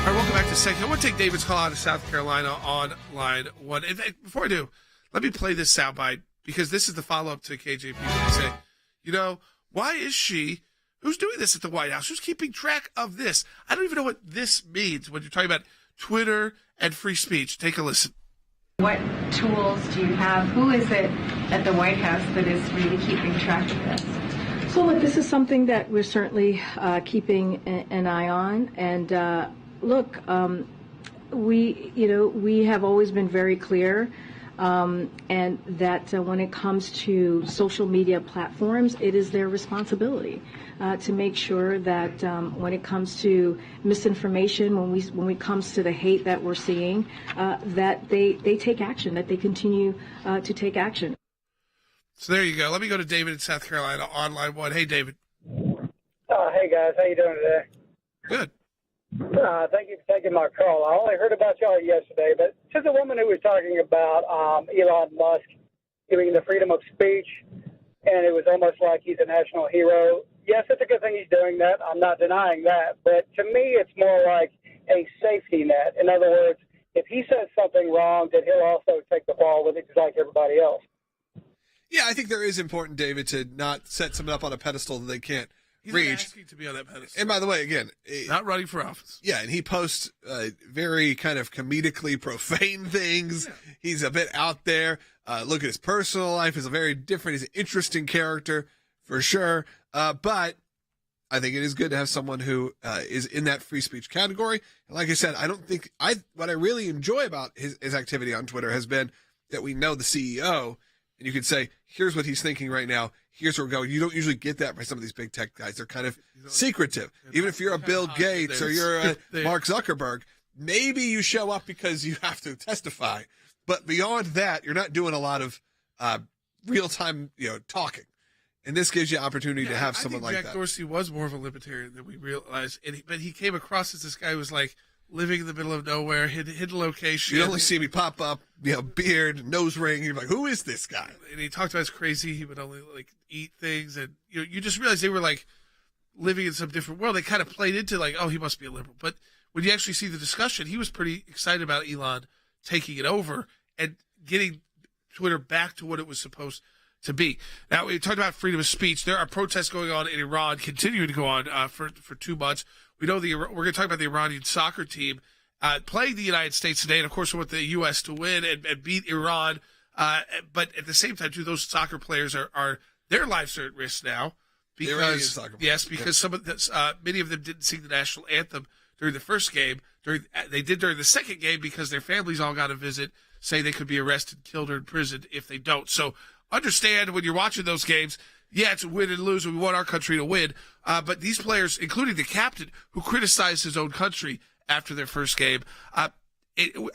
right, welcome back to Second. I want to take David's call out of South Carolina on line 1. And before I do, let me play this soundbite, because this is the follow-up to KJP when they say, why is she... Who's doing this at the White House? Who's keeping track of this? I don't even know what this means when you're talking about Twitter and free speech. Take a listen. What tools do you have? Who is it at the White House that is really keeping track of this? So look, this is something that we're certainly keeping an eye on. And we have always been very clear. And that when it comes to social media platforms, it is their responsibility to make sure that when it comes to misinformation, when it comes to the hate that we're seeing, that they take action, that they continue to take action. So there you go. Let me go to David in South Carolina on line 1. Hey, David. Hey, guys. How you doing today? Good. Thank you for taking my call. I only heard about y'all yesterday, but to the woman who was talking about Elon Musk giving the freedom of speech, and it was almost like he's a national hero. Yes, it's a good thing he's doing that. I'm not denying that. But to me, it's more like a safety net. In other words, if he says something wrong, then he'll also take the fall with it just like everybody else. Yeah, I think there is important, David, to not set someone up on a pedestal that they can't reach. Not asking to be on that pedestal. And by the way, again, not running for office. Yeah, and he posts very kind of comedically profane things. Yeah. He's a bit out there. Look at his personal life. He's a very different. He's an interesting character for sure. But I think it is good to have someone who is in that free speech category. And like I said, I don't think what I really enjoy about his activity on Twitter has been that we know the CEO, and you could say, here's what he's thinking right now. Here's where we're going. You don't usually get that by some of these big tech guys. They're kind of secretive. Even if you're a Bill Gates or you're a Mark Zuckerberg, maybe you show up because you have to testify. But beyond that, you're not doing a lot of real-time, talking. And this gives you opportunity to have someone like that. Jack Dorsey was more of a libertarian than we realized. But he came across as this guy who was like living in the middle of nowhere, hidden location. You only see me pop up, beard, nose ring. You're like, who is this guy? And he talked about as crazy. He would only eat things, and you just realize they were living in some different world. They kind of played into oh, he must be a liberal. But when you actually see the discussion, he was pretty excited about Elon taking it over and getting Twitter back to what it was supposed to be. Now, we talked about freedom of speech. There are protests going on in Iran, continuing to go on for 2 months. We know we're going to talk about the Iranian soccer team playing the United States today, and of course, we want the U.S. to win and beat Iran. But at the same time, too, those soccer players are their lives are at risk now because some of many of them didn't sing the national anthem during the first game. They did during the second game because their families all got a visit, saying they could be arrested, killed, or imprisoned if they don't. So understand when you're watching those games. Yeah, it's a win and lose, and we want our country to win. But these players, including the captain, who criticized his own country after their first game, I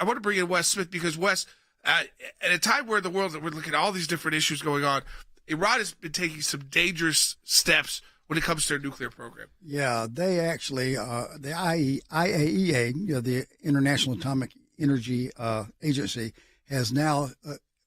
want to bring in Wes Smith because Wes, at a time where in the world that we're looking at all these different issues going on, Iran has been taking some dangerous steps when it comes to their nuclear program. Yeah, they actually, the IAEA, the International Atomic Energy Agency, has now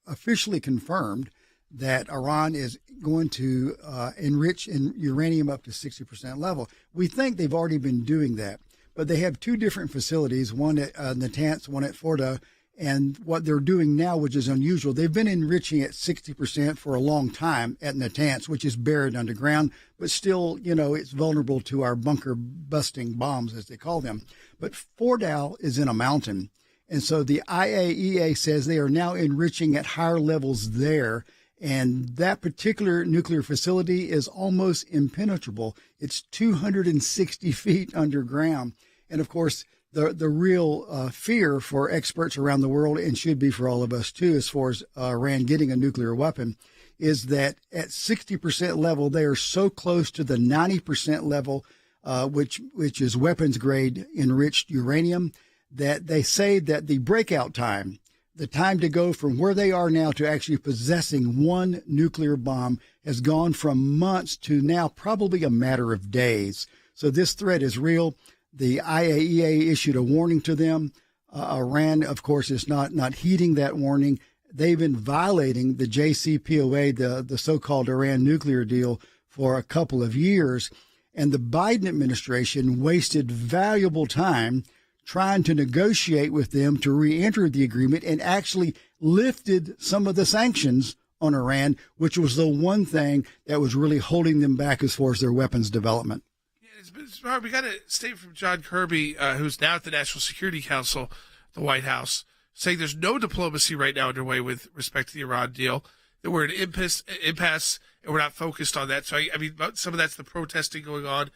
officially confirmed that Iran is going to enrich in uranium up to 60% level. We think they've already been doing that, but they have 2 different facilities, one at Natanz, one at Fordow, and what they're doing now, which is unusual, they've been enriching at 60% for a long time at Natanz, which is buried underground, but still, it's vulnerable to our bunker-busting bombs, as they call them. But Fordow is in a mountain, and so the IAEA says they are now enriching at higher levels there. And that particular nuclear facility is almost impenetrable. It's 260 feet underground. And of course, the real fear for experts around the world, and should be for all of us too, as far as Iran getting a nuclear weapon, is that at 60% level, they are so close to the 90% level, which is weapons grade enriched uranium, that they say that the breakout time, the time to go from where they are now to actually possessing one nuclear bomb, has gone from months to now probably a matter of days. So this threat is real. The IAEA issued a warning to them. Iran, of course, is not heeding that warning. They've been violating the JCPOA, the so-called Iran nuclear deal, for a couple of years. And the Biden administration wasted valuable time trying to negotiate with them to re-enter the agreement, and actually lifted some of the sanctions on Iran, which was the one thing that was really holding them back as far as their weapons development. Yeah, it's hard. We got a statement from John Kirby, who's now at the National Security Council, the White House, saying there's no diplomacy right now underway with respect to the Iran deal, that we're in an impasse, and we're not focused on that. So, I mean, some of that's the protesting going on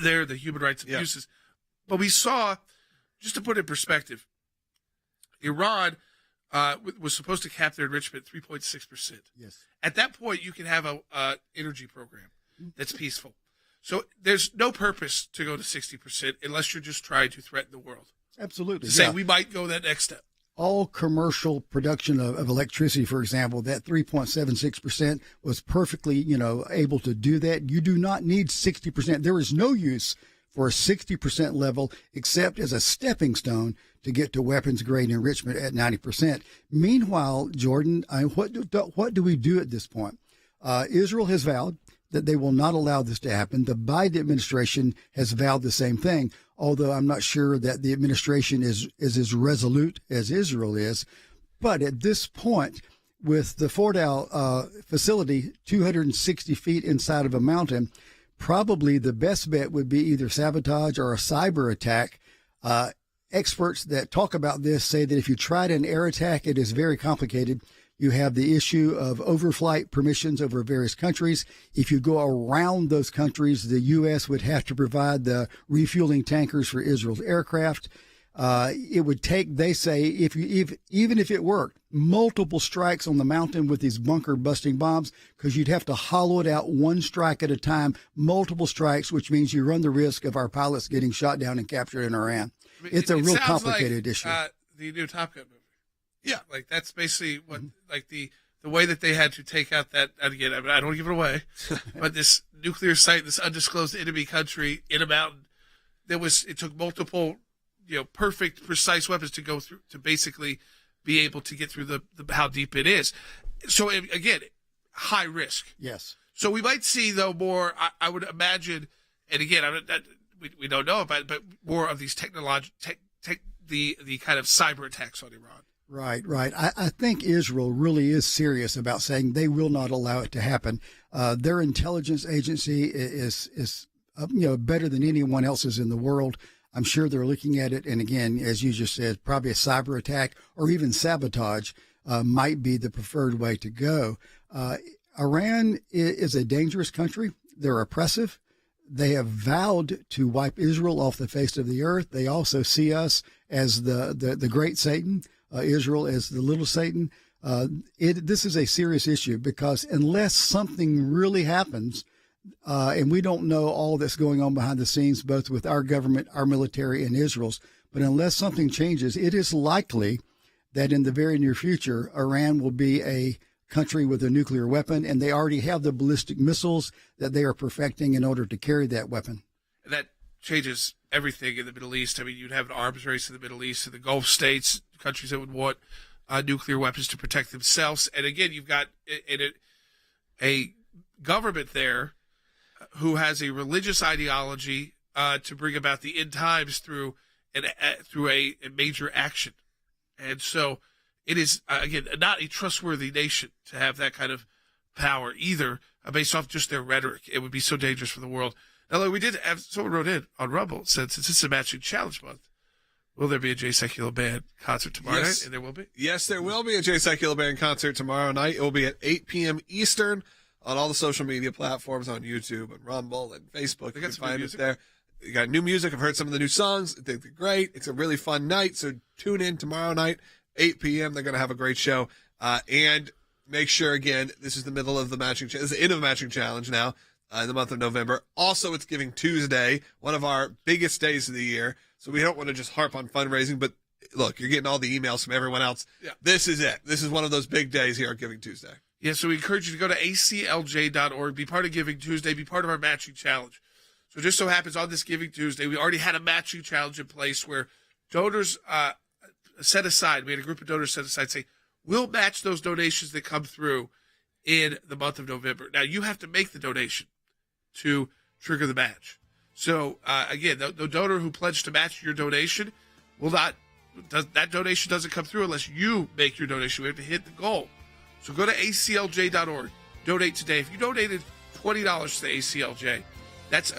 there, the human rights abuses. Yeah. But we saw, just to put it in perspective, Iran was supposed to cap their enrichment 3.6%. Yes. At that point, you can have a energy program that's peaceful. So there's no purpose to go to 60% unless you're just trying to threaten the world. Absolutely. To say we might go that next step. All commercial production of electricity, for example, that 3.76% was perfectly, able to do that. You do not need 60%. There is no use for a 60% level, except as a stepping stone to get to weapons grade enrichment at 90%. Meanwhile, Jordan, what do we do at this point? Israel has vowed that they will not allow this to happen. The Biden administration has vowed the same thing, although I'm not sure that the administration is as resolute as Israel is. But at this point, with the Fordow facility 260 feet inside of a mountain, probably the best bet would be either sabotage or a cyber attack. Experts that talk about this say that if you try an air attack, it is very complicated. You have the issue of overflight permissions over various countries. If you go around those countries, the U.S. would have to provide the refueling tankers for Israel's aircraft. It would take, they say, even if it worked, multiple strikes on the mountain with these bunker-busting bombs, because you'd have to hollow it out one strike at a time, multiple strikes, which means you run the risk of our pilots getting shot down and captured in Iran. I mean, it's a real complicated issue. The new Top Gun movie. Yeah, like that's basically what, like the way that they had to take out that. And again, I mean, I don't want to give it away, but this nuclear site, this undisclosed enemy country in a mountain, it took multiple perfect, precise weapons to go through to basically be able to get through the how deep it is. So again, high risk. Yes. So we might see though more. I would imagine, and again, we don't know about it, but more of these the kind of cyber attacks on Iran. Right. I think Israel really is serious about saying they will not allow it to happen. Their intelligence agency is better than anyone else's in the world. I'm sure they're looking at it. And again, as you just said, probably a cyber attack or even sabotage might be the preferred way to go. Iran is a dangerous country. They're oppressive. They have vowed to wipe Israel off the face of the earth. They also see us as the great Satan, Israel as the little Satan. This is a serious issue because unless something really happens, and we don't know all that's going on behind the scenes, both with our government, our military, and Israel's, but unless something changes, it is likely that in the very near future, Iran will be a country with a nuclear weapon, and they already have the ballistic missiles that they are perfecting in order to carry that weapon. And that changes everything in the Middle East. I mean, you'd have an arms race in the Middle East, in the Gulf states, countries that would want nuclear weapons to protect themselves. And again, you've got a government there who has a religious ideology to bring about the end times through a major action. And so it is, again, not a trustworthy nation to have that kind of power either, based off just their rhetoric. It would be so dangerous for the world. Now, look, we did have someone wrote in on Rumble, said, since it's a matching challenge month, will there be a Jay Secular Band concert tomorrow night? And there will be? Yes, there will be a Jay Secular Band concert tomorrow night. It will be at 8 p.m. Eastern on all the social media platforms, on YouTube and Rumble and Facebook. You can find it there. You got new music. I've heard some of the new songs. They're great. It's a really fun night. So tune in tomorrow night, 8 p.m. They're going to have a great show. And make sure, again, this is the middle of the matching challenge. This is the end of the matching challenge now in the month of November. Also, it's Giving Tuesday, one of our biggest days of the year. So we don't want to just harp on fundraising, but look, you're getting all the emails from everyone else. Yeah. This is it. This is one of those big days here at Giving Tuesday. Yeah, so we encourage you to go to ACLJ.org, be part of Giving Tuesday, be part of our matching challenge. So it just so happens on this Giving Tuesday, we already had a matching challenge in place where donors set aside, we had a group of donors set aside, say, we'll match those donations that come through in the month of November. Now, you have to make the donation to trigger the match. So, again, the donor who pledged to match your donation that donation doesn't come through unless you make your donation. We have to hit the goal. So go to ACLJ.org, donate today. If you donated $20 to the ACLJ, that's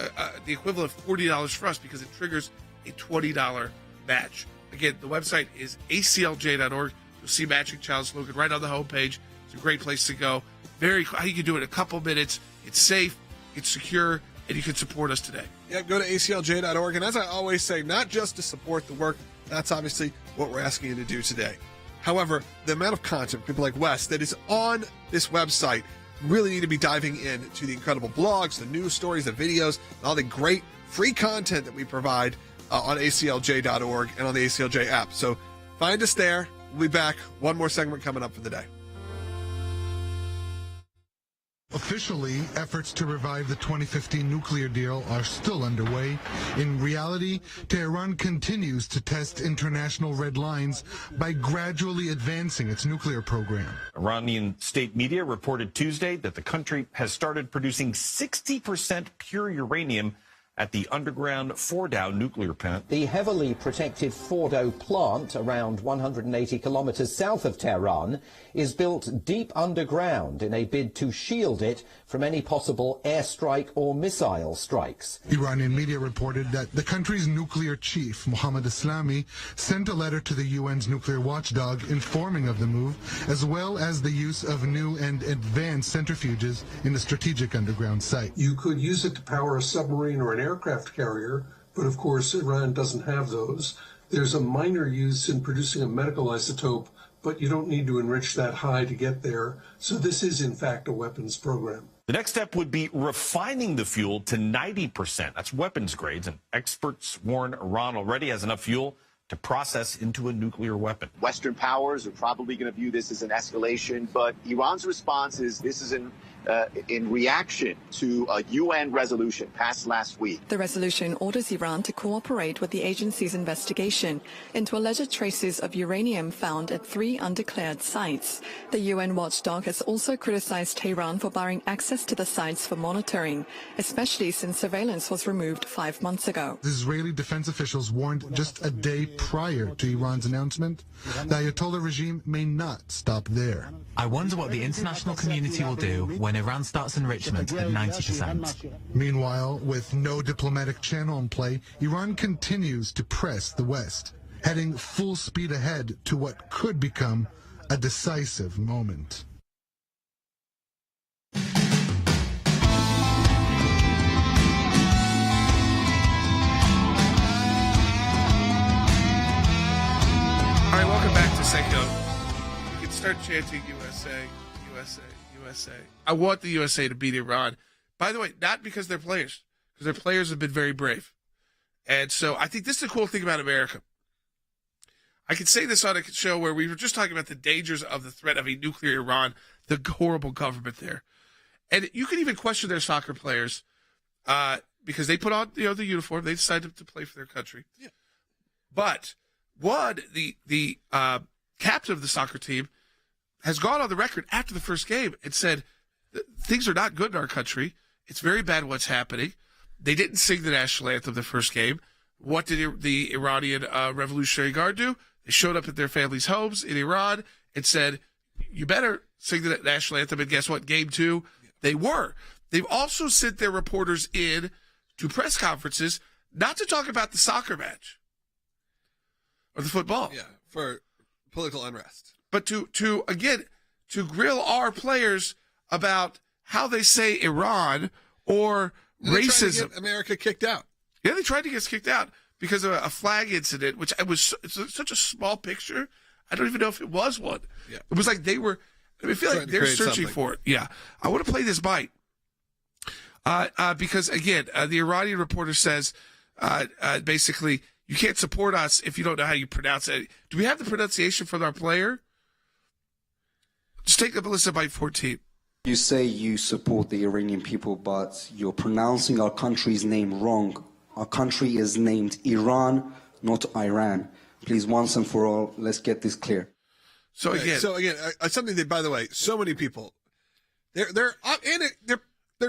the equivalent of $40 for us because it triggers a $20 match. Again, the website is ACLJ.org. You'll see Matching Challenge slogan right on the homepage. It's a great place to go. You can do it in a couple minutes. It's safe, it's secure, and you can support us today. Yeah, go to ACLJ.org. And as I always say, not just to support the work, that's obviously what we're asking you to do today. However, the amount of content, people like Wes, that is on this website really need to be diving into the incredible blogs, the news stories, the videos, and all the great free content that we provide on ACLJ.org and on the ACLJ app. So find us there. We'll be back. One more segment coming up for the day. Officially, efforts to revive the 2015 nuclear deal are still underway. In reality, Tehran continues to test international red lines by gradually advancing its nuclear program. Iranian state media reported Tuesday that the country has started producing 60% pure uranium at the underground Fordow nuclear plant. The heavily protected Fordow plant, around 180 kilometers south of Tehran, is built deep underground in a bid to shield it from any possible airstrike or missile strikes. Iranian media reported that the country's nuclear chief, Mohammad Islami, sent a letter to the UN's nuclear watchdog informing of the move, as well as the use of new and advanced centrifuges in the strategic underground site. You could use it to power a submarine or an aircraft carrier, but of course Iran doesn't have those. There's a minor use in producing a medical isotope, but you don't need to enrich that high to get there. So this is in fact a weapons program. The next step would be refining the fuel to 90%. That's weapons grades, and experts warn Iran already has enough fuel to process into a nuclear weapon. Western powers are probably going to view this as an escalation, but Iran's response is this is an in reaction to a UN resolution passed last week. The resolution orders Iran to cooperate with the agency's investigation into alleged traces of uranium found at 3 undeclared sites. The UN watchdog has also criticized Tehran for barring access to the sites for monitoring, especially since surveillance was removed 5 months ago. The Israeli defense officials warned just a day prior to Iran's announcement the Ayatollah regime may not stop there. I wonder what the international community will do when Iran starts enrichment at 90%. Meanwhile, with no diplomatic channel in play, Iran continues to press the West, heading full speed ahead to what could become a decisive moment. All right, welcome back to Seco. You can start chanting USA, USA, USA. I want the USA to beat Iran. By the way, not because they're players, because their players have been very brave. And so I think this is the cool thing about America. I could say this on a show where we were just talking about the dangers of the threat of a nuclear Iran, the horrible government there. And you can even question their soccer players because they put on the uniform. They decided to play for their country. Yeah. But the captain of the soccer team has gone on the record after the first game and said, things are not good in our country. It's very bad what's happening. They didn't sing the national anthem the first game. What did the Iranian Revolutionary Guard do? They showed up at their families' homes in Iran and said, you better sing the national anthem. And guess what? Game 2, they were. They've also sent their reporters in to press conferences not to talk about the soccer match or the football. Yeah, for political unrest. But to grill our players about how they say Iran or racism. To get America kicked out. Yeah, they tried to get us kicked out because of a flag incident, which it's such a small picture. I don't even know if it was one. Yeah. It was like they were, I feel like they're searching for it. Yeah. I want to play this bite. Because, again, the Iranian reporter says, basically, you can't support us if you don't know how you pronounce it. Do we have the pronunciation from our player? Just take a listen to bite 14. You say you support the Iranian people, but you're pronouncing our country's name wrong. Our country is named Iran, not Iran. Please, once and for all, let's get this clear. So again, something that, by the way, so many people, they're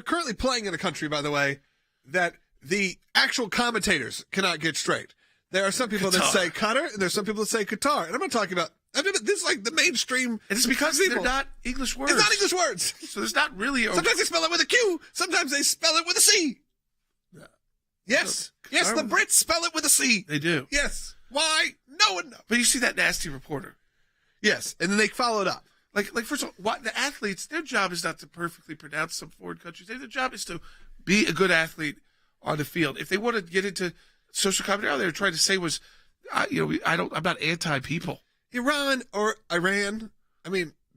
currently playing in a country, by the way, that the actual commentators cannot get straight. There are some people that say Qatar, and there's some people that say Qatar. And I'm not talking about, this is like the mainstream. And it's because they're not English words. It's not English words. So there's not really Sometimes they spell it with a Q. Sometimes they spell it with a C. Yeah. Yes. Yes, the Brits spell it with a C. They do. Yes. Why? No one knows. But you see that nasty reporter. Yes. And then they follow it up. Like first of all, the athletes, their job is not to perfectly pronounce some foreign countries. Their job is to be a good athlete on the field. If they want to get into social commentary, all they were trying to say was, I'm not anti-people. Iran or Iran,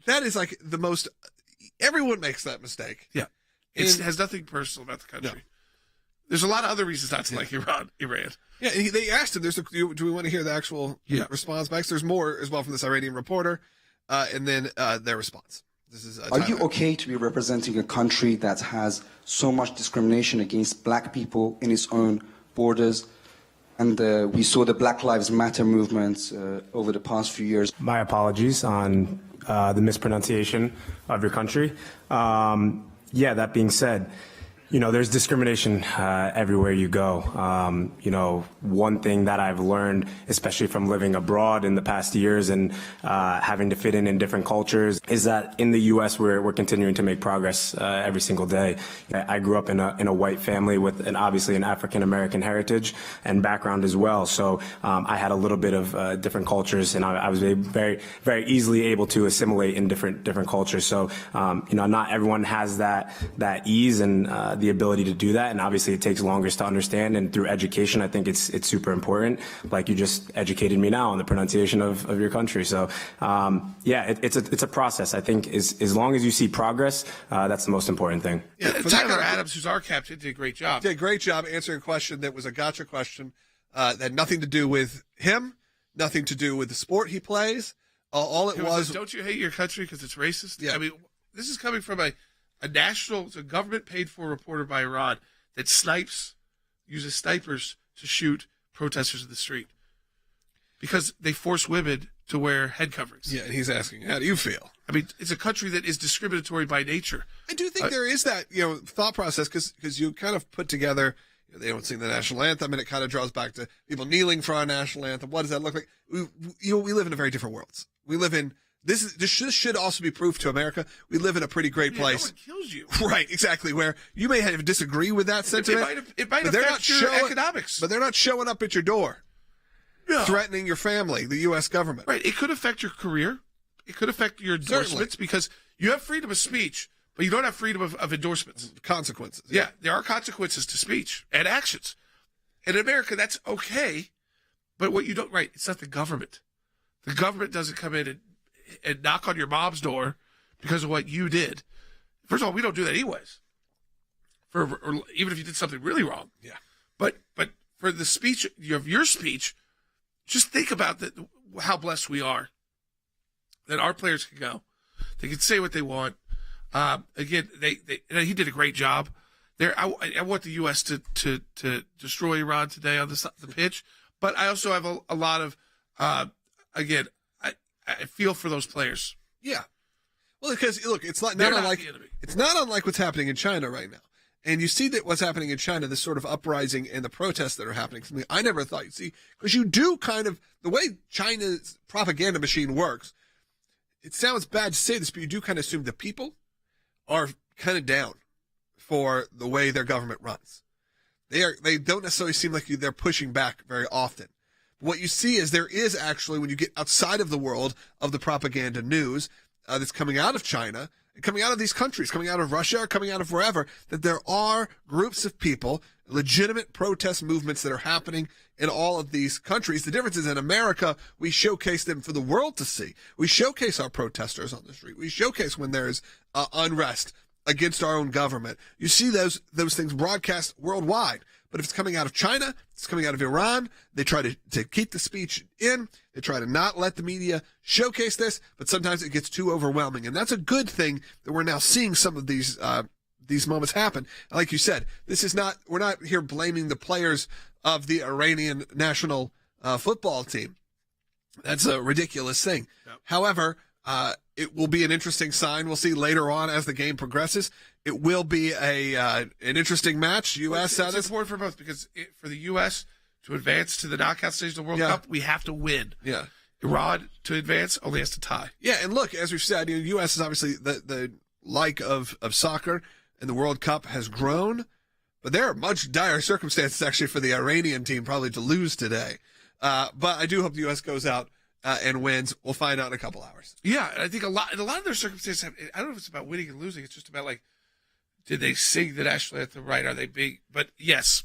that is like the most, everyone makes that mistake. Yeah. It has nothing personal about the country. No. There's a lot of other reasons not to like Iran. Yeah, they asked him, do we want to hear the actual response back? So there's more as well from this Iranian reporter, and then their response. This is Are you okay to be representing a country that has so much discrimination against black people in its own borders? And we saw the Black Lives Matter movement over the past few years. My apologies on the mispronunciation of your country. That being said, there's discrimination everywhere you go. One thing that I've learned, especially from living abroad in the past years and having to fit in different cultures, is that in the U.S. we're continuing to make progress every single day. I grew up in a white family with obviously an African American heritage and background as well. So I had a little bit of different cultures, and I was very, very easily able to assimilate in different cultures. So not everyone has that ease and the ability to do that, and obviously it takes longer to understand, and through education I think it's super important. Like you just educated me now on the pronunciation of your country. So it's a process. I think as long as you see progress, that's the most important thing. Yeah, Tyler Adams, who's our captain, did a great job. Did a great job answering a question that was a gotcha question that had nothing to do with him, nothing to do with the sport he plays. All it was don't you hate your country because it's racist? Yeah. This is coming from a it's a government-paid-for reporter by Iran that uses snipers to shoot protesters in the street because they force women to wear head coverings. Yeah, and he's asking, how do you feel? I mean, it's a country that is discriminatory by nature. I do think there is that, thought process because you kind of put together, they don't sing the national anthem, and it kind of draws back to people kneeling for our national anthem. What does that look like? We live in a very different world. We live in this should also be proof to America. We live in a pretty great place. No one kills you. Right, exactly. Where you may disagree with that sentiment. It might affect your economics. But they're not showing up at your door, threatening your family, the U.S. government. Right. It could affect your career. It could affect your endorsements because you have freedom of speech, but you don't have freedom of endorsements. Consequences. Yeah, there are consequences to speech and actions. And in America, that's okay. But what you don't, it's not the government. The government doesn't come in and knock on your mom's door because of what you did. First of all, we don't do that anyways. Or even if you did something really wrong. Yeah. But for the speech of your speech, just think about how blessed we are that our players can go. They can say what they want. Again, he did a great job. I want the U.S. to destroy Iran today on the pitch, but I also have a lot of again. I feel for those players. Yeah. Well, because look, it's not unlike what's happening in China right now. And you see that what's happening in China, this sort of uprising and the protests that are happening, something I never thought you'd see, because you do kind of, the way China's propaganda machine works, it sounds bad to say this, but you do kind of assume the people are kind of down for the way their government runs. They don't necessarily seem like they're pushing back very often. What you see is there is actually, when you get outside of the world of the propaganda news that's coming out of China, coming out of these countries, coming out of Russia, or coming out of wherever, that there are groups of people, legitimate protest movements that are happening in all of these countries. The difference is in America, we showcase them for the world to see. We showcase our protesters on the street. We showcase when there's unrest against our own government. You see those things broadcast worldwide. But if it's coming out of China, it's coming out of Iran, they try to keep the speech in. They try to not let the media showcase this, but sometimes it gets too overwhelming. And that's a good thing that we're now seeing some of these moments happen. And like you said, we're not here blaming the players of the Iranian national football team. That's a ridiculous thing. Yep. However, it will be an interesting sign. We'll see later on as the game progresses. It will be an interesting match. U.S. It's important for both because for the U.S. to advance to the knockout stage of the World Cup, we have to win. Yeah. Iran to advance only has to tie. Yeah, and look, as we've said, U.S. is obviously the like of soccer, and the World Cup has grown, but there are much dire circumstances actually for the Iranian team probably to lose today. But I do hope the U.S. goes out and wins. We'll find out in a couple hours. Yeah, and I think a lot of their circumstances I don't know if it's about winning and losing. It's just about did they sing the national anthem right? Are they big? But yes.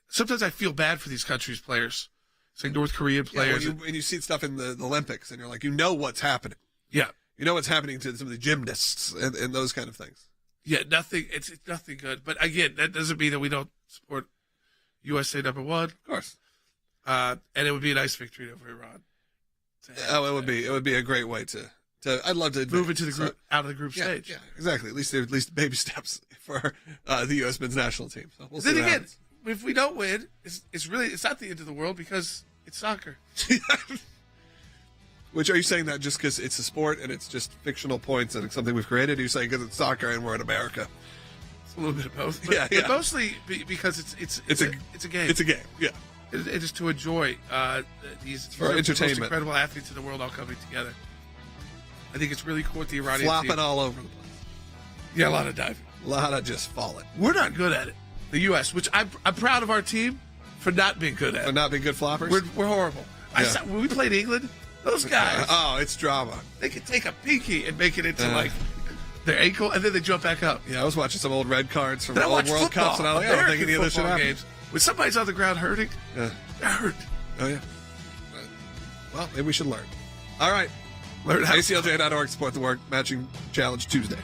Sometimes I feel bad for these countries' players. It's like North Korean players. Yeah, when you see stuff in the Olympics and you're like, what's happening. Yeah. You know what's happening to some of the gymnasts and those kind of things. Yeah, nothing. It's nothing good. But again, that doesn't mean that we don't support USA number one. Of course. And it would be a nice victory over Iran. It would be a great way to I'd love to move into the group out of the group stage. Yeah, exactly. At least baby steps for the U.S. men's national team. So we'll see. Then again, if we don't win, it's not the end of the world because it's soccer. Which, are you saying that just because it's a sport and it's just fictional points and it's something we've created? Or are you saying because it's soccer and we're in America? It's a little bit of both. But mostly because it's a game. It's a game. Yeah. It is to enjoy these entertainment. The most incredible athletes in the world all coming together. I think it's really cool with the Iranian flopping team. all over the place. Yeah, a lot of diving. A lot of just falling. We're not good at it. The U.S., which I'm proud of our team for not being good at. For not being good floppers? We're horrible. Yeah. When we played England, those guys. It's drama. They can take a pinky and make it into their ankle, and then they jump back up. Yeah, I was watching some old red cards from old World Cups, and I don't think any of this should happen. When somebody's on the ground hurting, they're hurt. Oh, yeah. Well, maybe we should learn. All right. Learn ACLJ.org, support the work. Matching Challenge Tuesday.